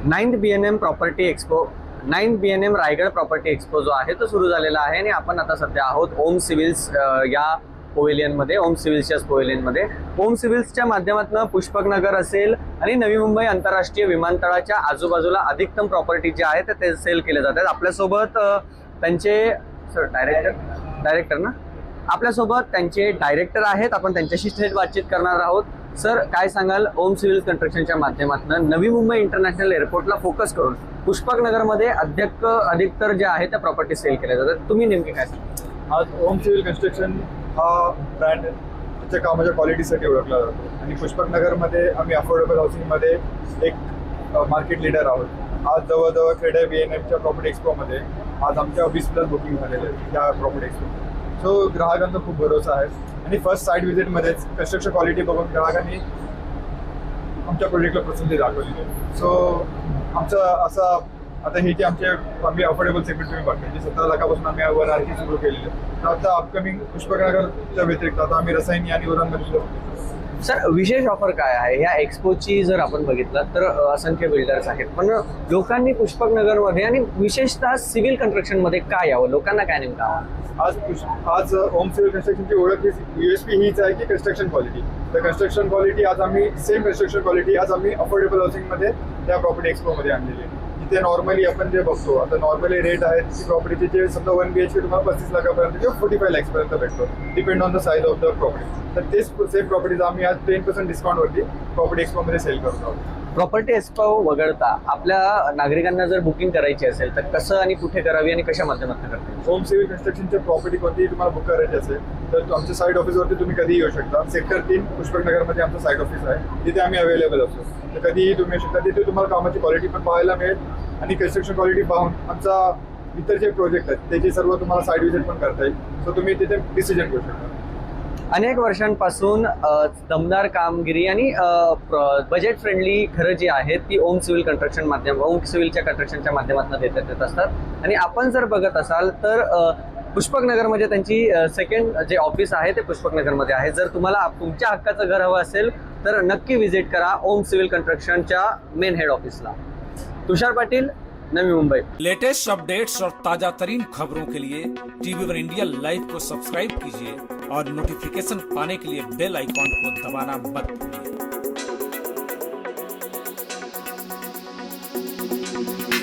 9th BNM property expo 9th BNM Raigad property expo जो आहे तो सुरू झालेला आहे आणि आपण आता सध्या आहोत ओम सिव्हिल्स या पोवेलियनमध्ये, ओम सिव्हिल्सच्याच पोवेलियनमध्ये. ओम सिव्हिल्सच्या माध्यमातून पुष्पकनगर असेल आणि नवी मुंबई आंतरराष्ट्रीय विमानतळाच्या आजूबाजूला अधिकतम प्रॉपर्टी जे आहे ते सेल केले जातात. आपल्यासोबत त्यांचे डायरेक्टर ना, आपल्यासोबत त्यांचे डायरेक्टर आहेत. आपण त्यांच्याशी थेट बातचीत करणार आहोत. सर, काय सांगाल ओम सिव्हिल कन्स्ट्रक्शनच्या माध्यमातून नवी मुंबई इंटरनॅशनल एअरपोर्टला फोकस करून पुष्पकनगरमध्ये अधिकतर जे आहे त्या प्रॉपर्टी सेल केल्या जातात, तुम्ही नेमके काय सांगा? आज ओम सिव्हिल कन्स्ट्रक्शन हा ब्रँड त्याच्या कामाच्या क्वालिटीसाठी ओळखला जातो आणि पुष्पकनगरमध्ये आम्ही अफोर्डेबल हाऊसिंगमध्ये एक मार्केट लीडर आहोत. आज जवळजवळ क्रेडा BNMच्या प्रॉपर्टी एक्सपोमध्ये आज आमच्या 20+ बुकिंग झालेले आहेत त्या प्रॉपर्टी एक्सपो. सो ग्राहकांचा खूप भरोसा आहे आणि फर्स्ट साईट व्हिजिटमध्येच कन्स्ट्रक्शन क्वालिटी बघून ग्राहकांनी आमच्या प्रोजेक्टला पसंती दाखवली आहे. सो आमचं असं आता हे जे आम्ही अफोर्डेबल सेगमेंट तुम्ही बघता, जे 17 लाखापासून आम्ही 1 RK सुरू केलेले आहे. तर आता अपकमिंग पुष्पकनगरच्या व्यतिरिक्त आता आम्ही रसायनी आणि उरणमध्ये. सर, विशेष ऑफर काय आहे या एक्सपोची? जर आपण बघितलं तर असंख्य बिल्डर्स आहेत, पण लोकांनी पुष्पकनगरमध्ये आणि विशेषतः सिव्हिल कन्स्ट्रक्शनमध्ये काय यावं, लोकांना काय नेमकं हवं? आज ओम सिव्हिल कन्स्ट्रक्शनची ओळख USP हीच आहे की कन्स्ट्रक्शन क्वालिटी. तर कन्स्ट्रक्शन क्वालिटी आज आम्ही सेम कन्स्ट्रक्शन क्वालिटी आज आम्ही अफोर्डेबल हाऊसिंगमध्ये त्या प्रॉपर्टी एक्सपोमध्ये आणलेली आहे. जिथे नॉर्मली आपण जे बघतो आता नॉर्मली रेट आहेत की प्रॉपर्टीचे जे समजा 1 BHK तुम्हाला 35 लाखापर्यंत किंवा 45 लाखपर्यंत भेटतो, depend on the size of the property. तर तेच सेम प्रॉपर्टीज आम्ही आज 10% डिस्काउंटवरती प्रॉपर्टी एक्सपोमध्ये सेल करत आहोत. प्रॉपर्टी एक्सपो वगळता आपल्या नागरिकांना जर बुकिंग करायची असेल तर कसं आणि कुठे करावी आणि कशा माध्यमातून करता येईल? ओम सिव्हिल कन्स्ट्रक्शनची प्रॉपर्टी कोणतीही तुम्हाला बुक करायची असेल तर आमच्या साईट ऑफिसवरती तुम्ही कधीही येऊ शकता. सेक्टर 3 पुष्पकनगरमध्ये आमचं साईट ऑफिस आहे, तिथे आम्ही अवेलेबल असतो. तर कधीही तुम्ही येऊ शकता. तिथे तुम्हाला कामाची क्वालिटी पण पाहायला मिळेल आणि कन्स्ट्रक्शन क्वालिटी पाहून आमचा इतर जे प्रोजेक्ट आहेत त्याची सर्व तुम्हाला साईट व्हिजिट पण करता येईल. सो तुम्ही तिथे डिसिजन घेऊ शकता. अनेक वर्षांपासून दमदार कामगिरी आणि बजेट फ्रेंडली घरं जी आहेत ती ओम सिव्हिलच्या कन्स्ट्रक्शनच्या माध्यमातून देत असतात. आणि आपण जर बघत असाल तर पुष्पकनगरमध्ये त्यांची सेकंड जे ऑफिस आहे ते पुष्पकनगरमध्ये आहे. जर तुम्हाला तुमच्या हक्काचं घर हवं असेल तर नक्की व्हिजिट करा ओम सिव्हिल कन्स्ट्रक्शनच्या मेन हेड ऑफिसला. तुषार पाटील, नवी मुंबई. लेटेस्ट अपडेट्स और ताजा तरीन खबरों के लिए टीवी वन इंडिया लाइव को सब्सक्राइब कीजिए और नोटिफिकेशन पाने के लिए बेल आइकॉन को दबाना मत भूलिए.